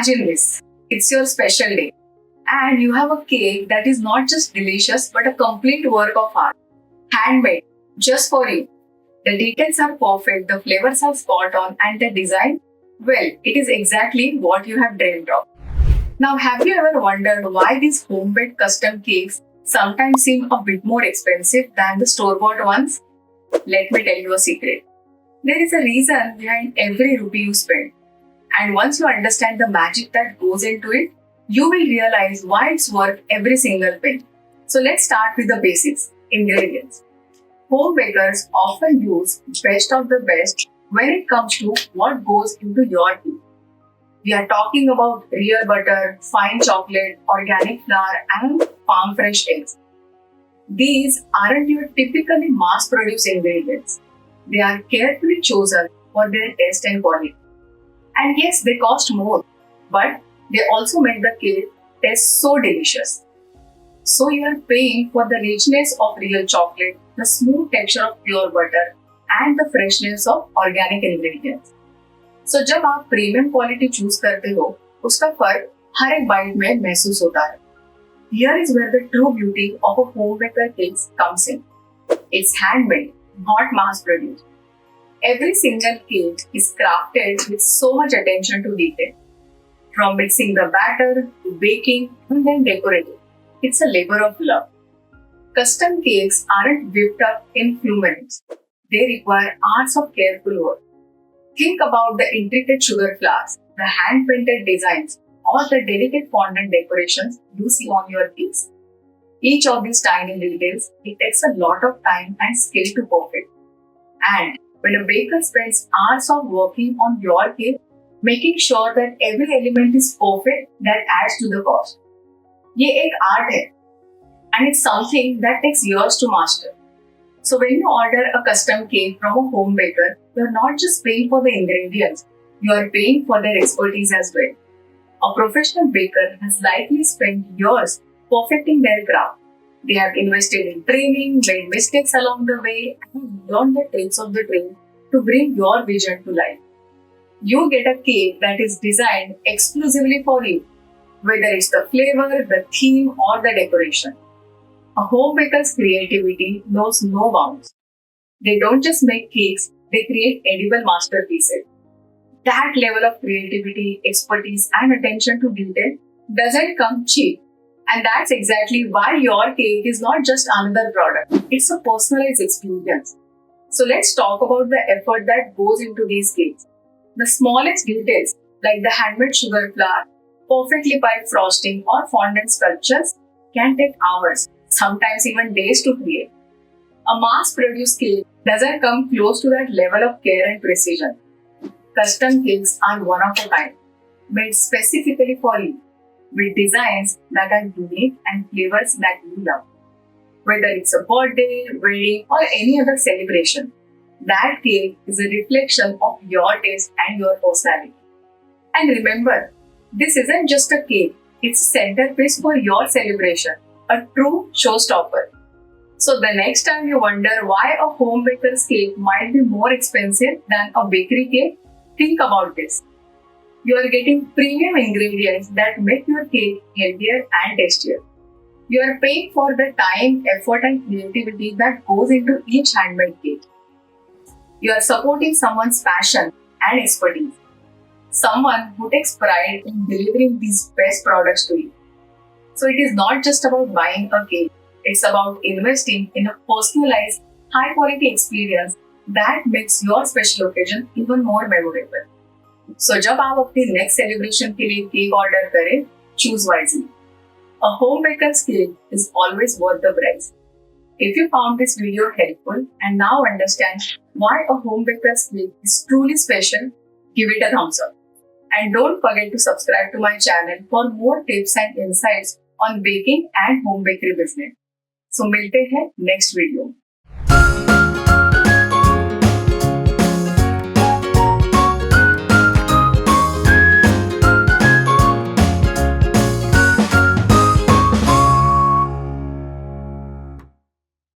Imagine this. It's your special day and you have a cake that is not just delicious but a complete work of art. Handmade, just for you. The details are perfect, the flavors are spot on, and the design, well, it is exactly what you have dreamed of. Now, have you ever wondered why these homemade custom cakes sometimes seem a bit more expensive than the store-bought ones? Let me tell you a secret. There is a reason behind every rupee you spend. And once you understand the magic that goes into it, you will realize why it's worth every single penny. So let's start with the basics. Ingredients. Home bakers often use best of the best when it comes to what goes into your cake. We are talking about real butter, fine chocolate, organic flour, and farm fresh eggs. These aren't your typically mass produced ingredients. They are carefully chosen for their taste and quality. And yes, they cost more, but they also make the cake taste so delicious. So you are paying for the richness of real chocolate, the smooth texture of pure butter, and the freshness of organic ingredients. So जब आप premium quality choose करते हो, उसका फर्क हर एक bite में महसूस होता है. Here is where the true beauty of a home baker cake comes in. It's handmade, not mass produced. Every single cake is crafted with so much attention to detail. From mixing the batter to baking and then decorating. It's a labor of love. Custom cakes aren't whipped up in few minutes. They require hours of careful work. Think about the intricate sugar flowers, the hand-painted designs, or the delicate fondant decorations you see on your cakes. Each of these tiny details, it takes a lot of time and skill to perfect. And when a baker spends hours of working on your cake, making sure that every element is perfect, that adds to the cost. ये एक art है, and it's something that takes years to master. So when you order a custom cake from a home baker, you're not just paying for the ingredients, you are paying for their expertise as well. A professional baker has likely spent years perfecting their craft. They have invested in training, made mistakes along the way, and learned the tricks of the trade to bring your vision to life. You get a cake that is designed exclusively for you, whether it's the flavor, the theme, or the decoration. A home baker's creativity knows no bounds. They don't just make cakes, they create edible masterpieces. That level of creativity, expertise, and attention to detail doesn't come cheap. And that's exactly why your cake is not just another product. It's a personalized experience. So let's talk about the effort that goes into these cakes. The smallest details, like the handmade sugar flour, perfectly piped frosting, or fondant sculptures, can take hours, sometimes even days to create. A mass-produced cake doesn't come close to that level of care and precision. Custom cakes are one of a kind, made specifically for you, with designs that are unique and flavors that you love. Whether it's a birthday, wedding, or any other celebration, that cake is a reflection of your taste and your personality. And remember, this isn't just a cake, it's a centerpiece for your celebration, a true showstopper. So the next time you wonder why a home baker's cake might be more expensive than a bakery cake, think about this. You are getting premium ingredients that make your cake healthier and tastier. You are paying for the time, effort, and creativity that goes into each handmade cake. You are supporting someone's passion and expertise. Someone who takes pride in delivering these best products to you. So it is not just about buying a cake, it's about investing in a personalized, high-quality experience that makes your special occasion even more memorable. So जब आप अपनी next celebration के लिए cake order करें, choose wisely. A home baker's cake is always worth the price. If you found this video helpful and now understand why a home baker's cake is truly special, give it a thumbs up. And don't forget to subscribe to my channel for more tips and insights on baking and home bakery business. So मिलते हैं next video.